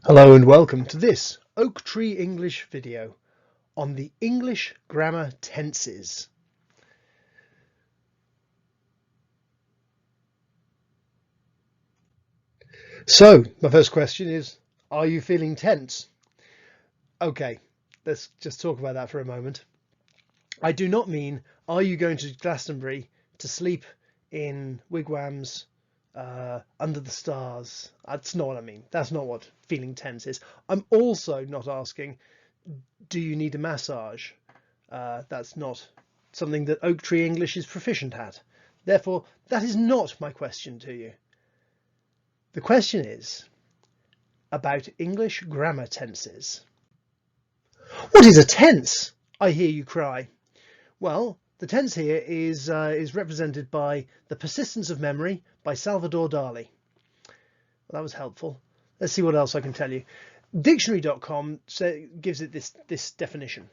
Hello and welcome to this Oak Tree English video on the English grammar tenses. So, my first question is, are you feeling tense? Okay, let's just talk about that for a moment. I do not mean, are you going to Glastonbury to sleep in wigwams under the stars? That's not what I mean. That's not what feeling tense is. I'm also not asking, do you need a massage? That's not something that Oak Tree English is proficient at. Therefore, that is not my question to you. The question is about English grammar tenses. What is a tense? I hear you cry. Well, the tense here is represented by The Persistence of Memory by Salvador Dali. Well, that was helpful. Let's see what else I can tell you. Dictionary.com gives it this definition.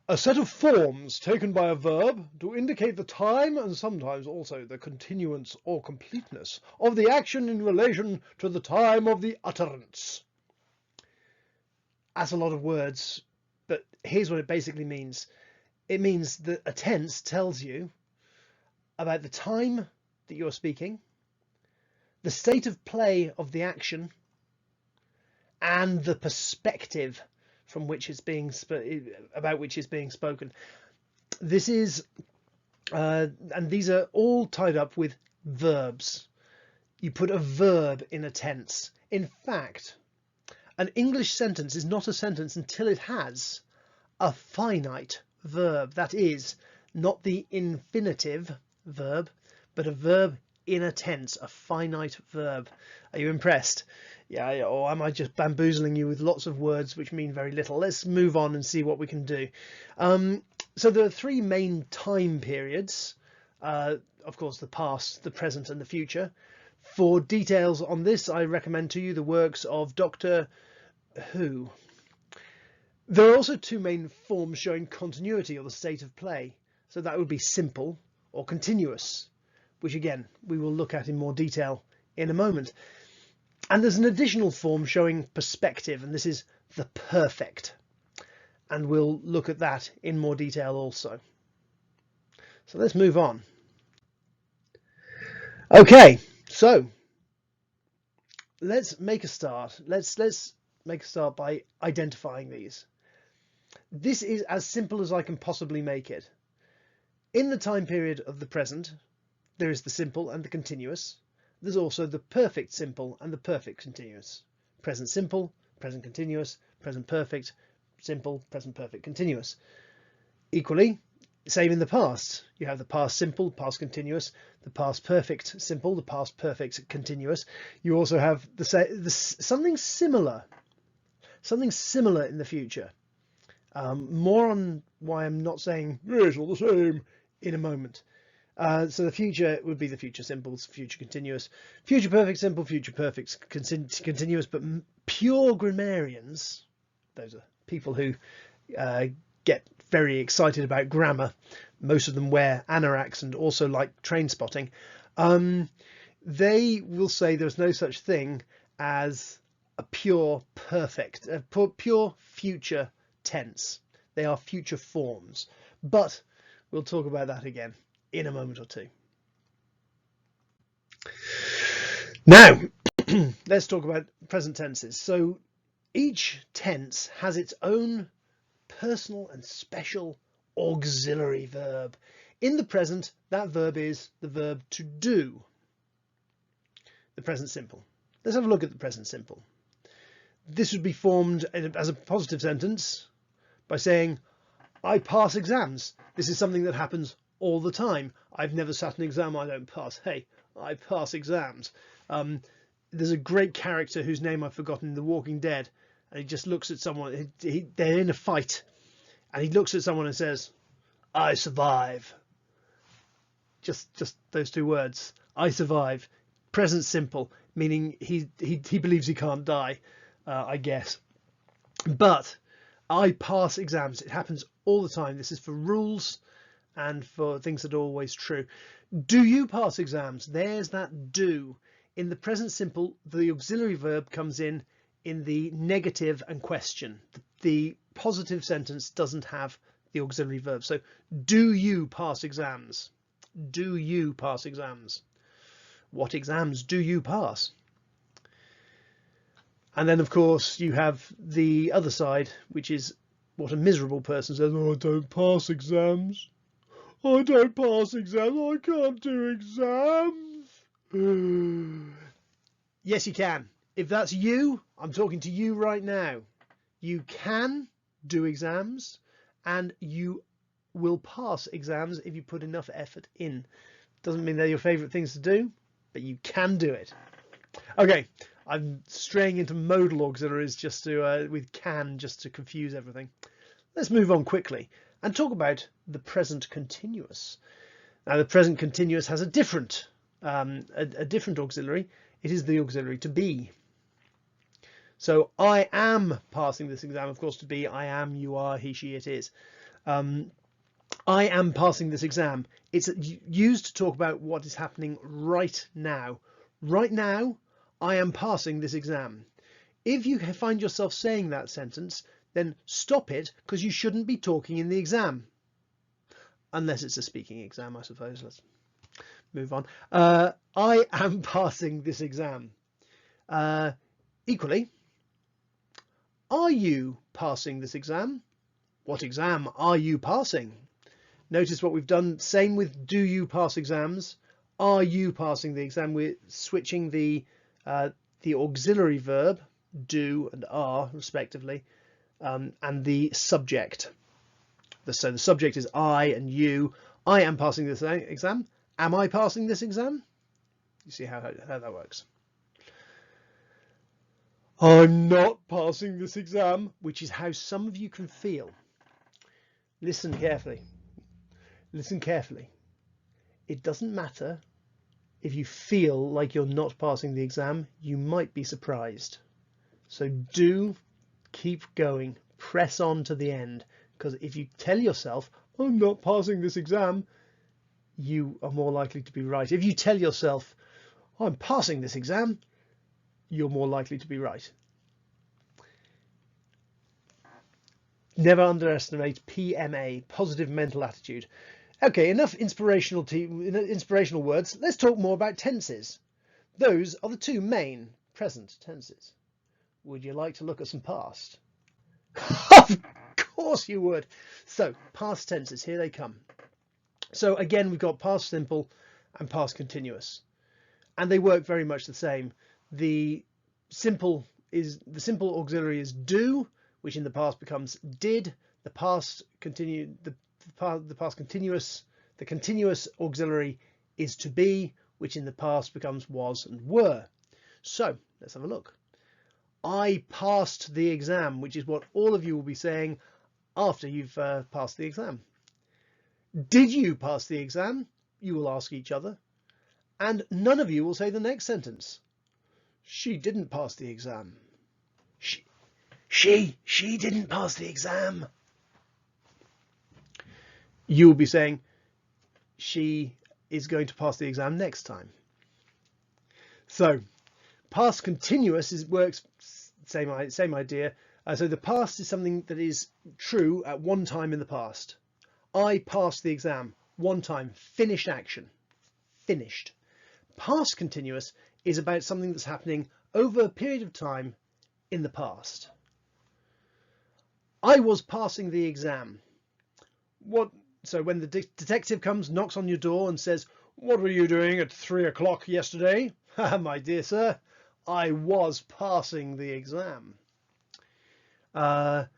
A set of forms taken by a verb to indicate the time and sometimes also the continuance or completeness of the action in relation to the time of the utterance. That's a lot of words, but here's what it basically means. It means that a tense tells you about the time that you're speaking, the state of play of the action, and the perspective from which it's being about which is being spoken. This is and these are all tied up with verbs. You put a verb in a tense. In fact, an English sentence is not a sentence until it has a finite verb. That is, not the infinitive verb, but a verb in a tense, a finite verb. Are you impressed? Yeah, or am I just bamboozling you with lots of words which mean very little? Let's move on and see what we can do. So there are three main time periods. Of course, the past, the present, and the future. For details on this, I recommend to you the works of Dr. Who. There are also two main forms showing continuity or the state of play. So that would be simple or continuous, which again, we will look at in more detail in a moment. And there's an additional form showing perspective, and this is the perfect. And we'll look at that in more detail also. So let's move on. Okay, so let's make a start. Let's make a start by identifying these. This is as simple as I can possibly make it. In the time period of the present, there is the simple and the continuous. There's also the perfect simple and the perfect continuous. Present simple, present continuous, present perfect, simple, present perfect continuous. Equally, same in the past. You have the past simple, past continuous, the past perfect simple, the past perfect continuous. You also have something similar in the future. More on why I'm not saying it's all the same in a moment. So the future would be the future simple, future continuous, future perfect simple, future perfect continuous. But pure grammarians, those are people who get very excited about grammar. Most of them wear anoraks and also like train spotting. They will say there's no such thing as a pure perfect, a pure future tense. They are future forms, but we'll talk about that again in a moment or two. Now, let's talk about present tenses. So each tense has its own personal and special auxiliary verb. In the present, that verb is the verb to do, the present simple. Let's have a look at the present simple. This would be formed as a positive sentence by saying, I pass exams. This is something that happens all the time. I've never sat an exam I don't pass. Hey, I pass exams. There's a great character whose name I've forgotten in The Walking Dead, and he just looks at someone. They're in a fight, and he looks at someone and says, I survive. Just those two words. I survive. Present simple, meaning he believes he can't die, I guess. But I pass exams. It happens all the time. This is for rules and for things that are always true. Do you pass exams? There's that do. In the present simple, the auxiliary verb comes in in the negative and question. The positive sentence doesn't have the auxiliary verb. So, do you pass exams? Do you pass exams? What exams do you pass? And then, of course, you have the other side, which is what a miserable person says. Oh, I don't pass exams. I don't pass exams. I can't do exams. Yes, you can. If that's you, I'm talking to you right now. You can do exams and you will pass exams if you put enough effort in. Doesn't mean they're your favourite things to do, but you can do it. Okay, I'm straying into modal auxiliaries just to with can just to confuse everything. Let's move on quickly and talk about the present continuous. Now, the present continuous has a different auxiliary. It is the auxiliary to be. So I am passing this exam, of course, to be I am, you are, he, she, it is. I am passing this exam. It's used to talk about what is happening right now. Right now, I am passing this exam. If you find yourself saying that sentence, then stop it, because you shouldn't be talking in the exam. Unless it's a speaking exam, I suppose. Let's move on. I am passing this exam. Equally, are you passing this exam? What exam are you passing? Notice what we've done. Same with do you pass exams? Are you passing the exam? We're switching the auxiliary verb, do and are, respectively, and the subject. So the subject is I and you. I am passing this exam. Am I passing this exam? You see how that works. I'm not passing this exam, which is how some of you can feel. Listen carefully. Listen carefully. It doesn't matter if you feel like you're not passing the exam. You might be surprised. So do keep going. Press on to the end. Because if you tell yourself, I'm not passing this exam, you are more likely to be right. If you tell yourself, I'm passing this exam, you're more likely to be right. Never underestimate PMA, positive mental attitude. Okay, enough inspirational words. Let's talk more about tenses. Those are the two main present tenses. Would you like to look at some past? Of course you would. So, past tenses, here they come. So again, we've got past simple and past continuous, and they work very much the same. The simple auxiliary is do, which in the past becomes did. The continuous auxiliary is to be, which in the past becomes was and were. So let's have a look. I passed the exam, which is what all of you will be saying after you've passed the exam. Did you pass the exam? You will ask each other. And none of you will say the next sentence. She didn't pass the exam. She didn't pass the exam. You will be saying, she is going to pass the exam next time. So, past continuous works same idea. So the past is something that is true at one time in the past. I passed the exam one time, finished action, finished. Past continuous is about something that's happening over a period of time in the past. I was passing the exam. So when the detective comes, knocks on your door and says, what were you doing at 3 o'clock yesterday? My dear sir, I was passing the exam. And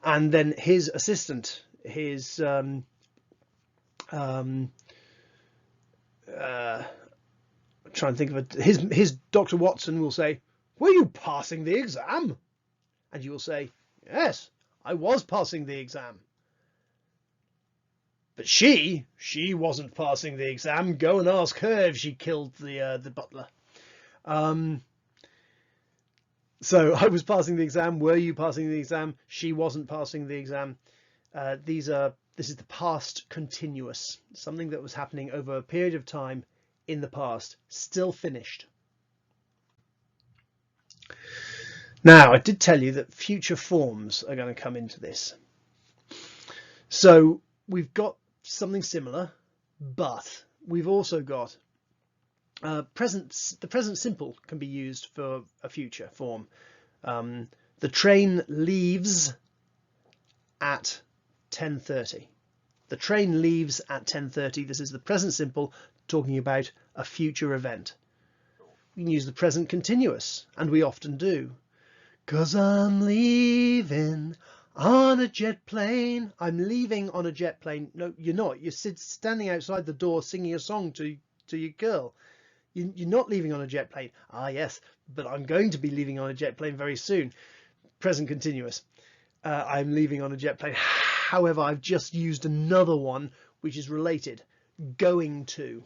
then his assistant, trying to think of it, his Dr. Watson will say, were you passing the exam? And you will say, yes, I was passing the exam. But she wasn't passing the exam. Go and ask her if she killed the butler. So I was passing the exam. Were you passing the exam? She wasn't passing the exam. This is the past continuous, something that was happening over a period of time in the past, still finished. Now, I did tell you that future forms are going to come into this. So we've got something similar, but we've also got the present simple can be used for a future form. The train leaves at 10:30. The train leaves at 10:30. This is the present simple talking about a future event. We can use the present continuous, and we often do. 'Cause I'm leaving on a jet plane. I'm leaving on a jet plane. No, you're not. You're standing outside the door singing a song to your girl. You're not leaving on a jet plane. Ah, yes, but I'm going to be leaving on a jet plane very soon. Present continuous. I'm leaving on a jet plane. However, I've just used another one which is related. Going to.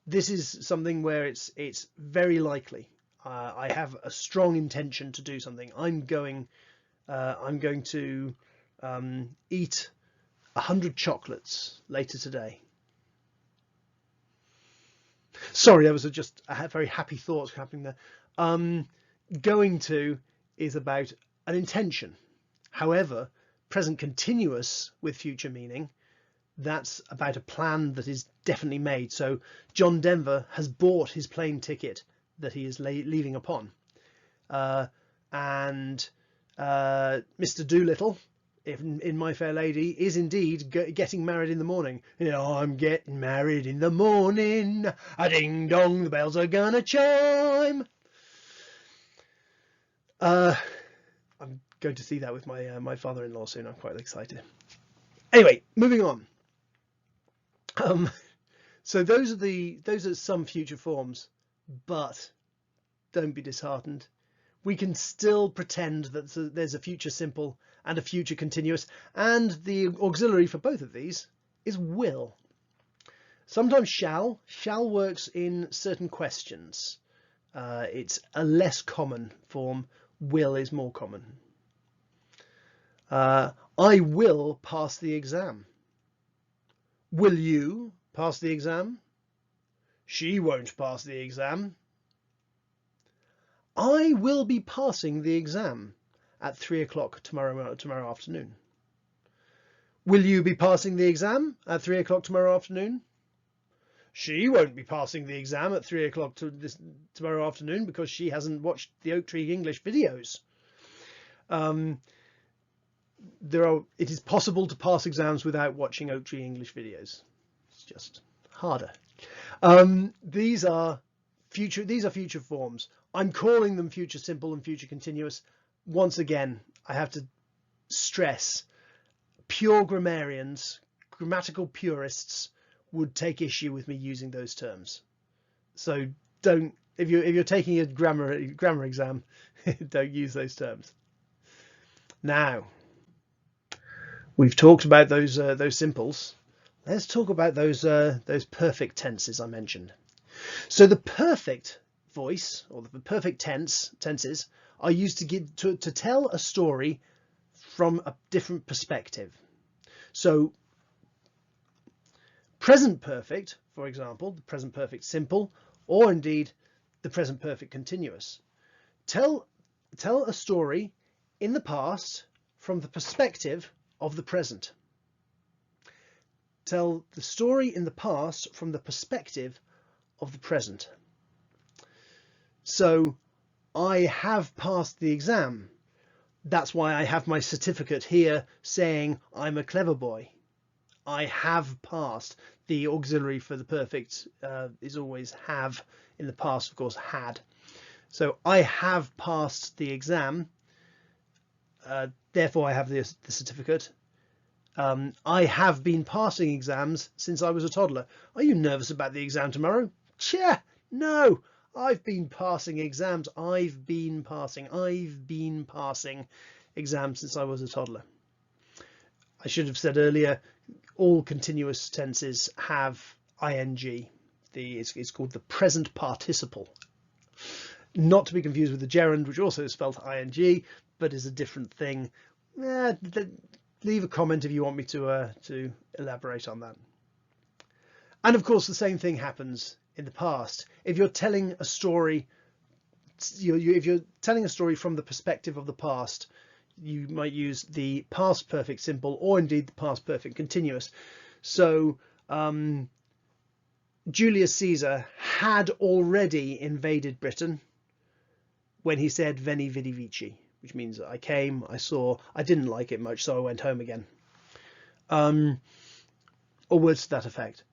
This is something where it's very likely. I have a strong intention to do something. I'm going to eat 100 chocolates later today. Sorry, that was just a very happy thought happening there. Going to is about an intention. However, present continuous with future meaning, that's about a plan that is definitely made. So John Denver has bought his plane ticket that he is leaving upon. And Mr. Doolittle, in My Fair Lady, is indeed getting married in the morning. You know, I'm getting married in the morning. A ding dong, the bells are gonna chime. I'm going to see that with my father-in-law soon. I'm quite excited. Anyway, moving on. So those are some future forms, but don't be disheartened. We can still pretend that there's a future simple and a future continuous, and the auxiliary for both of these is will. Sometimes shall works in certain questions. It's a less common form. Will is more common. I will pass the exam. Will you pass the exam? She won't pass the exam. I will be passing the exam at 3 o'clock tomorrow afternoon. Will you be passing the exam at 3 o'clock tomorrow afternoon? She won't be passing the exam at 3 o'clock tomorrow afternoon because she hasn't watched the Oak Tree English videos. It is possible to pass exams without watching Oak Tree English videos. It's just harder. These are future forms. I'm calling them future simple and future continuous. Once again, I have to stress, pure grammarians, grammatical purists would take issue with me using those terms. So don't, if you're taking a grammar exam, don't use those terms. Now, we've talked about those simples. Let's talk about those perfect tenses I mentioned. So the perfect voice, or the perfect tenses, are used to tell a story from a different perspective. So present perfect, for example, the present perfect simple, or indeed the present perfect continuous, tell a story in the past from the perspective of the present. Tell the story in the past from the perspective of the present. So I have passed the exam. That's why I have my certificate here saying I'm a clever boy. I have passed. The auxiliary for the perfect is always have. In the past, of course, had. So I have passed the exam. Therefore, I have the certificate. I have been passing exams since I was a toddler. Are you nervous about the exam tomorrow? Tchah, no. I've been passing exams. I've been passing exams since I was a toddler. I should have said earlier, all continuous tenses have ing. It's called the present participle. Not to be confused with the gerund, which also is spelled ing, but is a different thing. Leave a comment if you want me to elaborate on that. And of course, the same thing happens in the past. If you're telling a story if you're telling a story from the perspective of the past, you might use the past perfect simple or indeed the past perfect continuous. So Julius Caesar had already invaded Britain when he said Veni Vidi Vici, which means I came, I saw, I didn't like it much, so I went home again. Or words to that effect.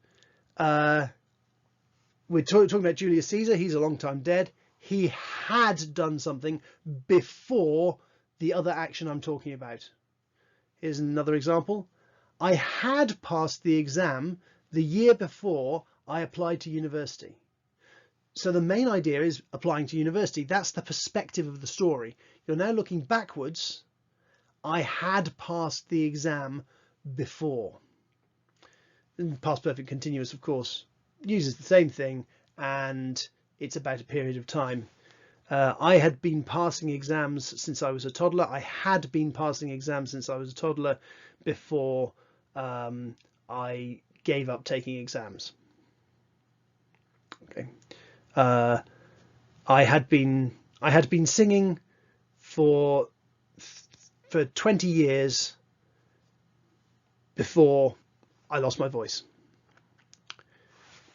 We're talking about Julius Caesar. He's a long time dead. He had done something before the other action I'm talking about. Here's another example. I had passed the exam the year before I applied to university. So the main idea is applying to university. That's the perspective of the story. You're now looking backwards. I had passed the exam before. And past perfect continuous, of course, uses the same thing, and it's about a period of time. I had been passing exams since I was a toddler. I had been passing exams since I was a toddler before I gave up taking exams. Okay. I had been singing for 20 years before I lost my voice.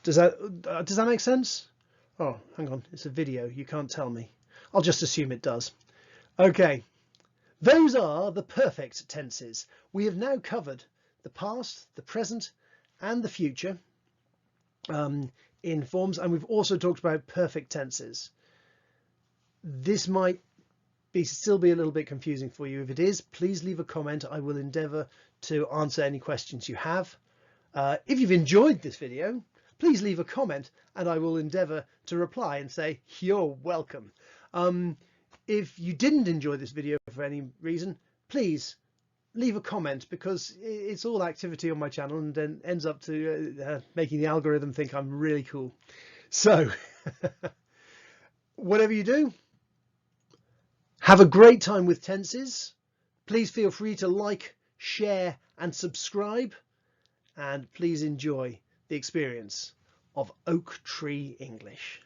Does that make sense? Oh, hang on, it's a video, you can't tell me. I'll just assume it does. Okay, those are the perfect tenses. We have now covered the past, the present, and the future in forms, and we've also talked about perfect tenses. This might still be a little bit confusing for you. If it is, please leave a comment. I will endeavour to answer any questions you have. If you've enjoyed this video, please leave a comment and I will endeavour to reply and say you're welcome. If you didn't enjoy this video for any reason, please leave a comment, because it's all activity on my channel and then ends up to making the algorithm think I'm really cool. So whatever you do, have a great time with tenses. Please feel free to like, share and subscribe, and please enjoy the experience of Oak Tree English.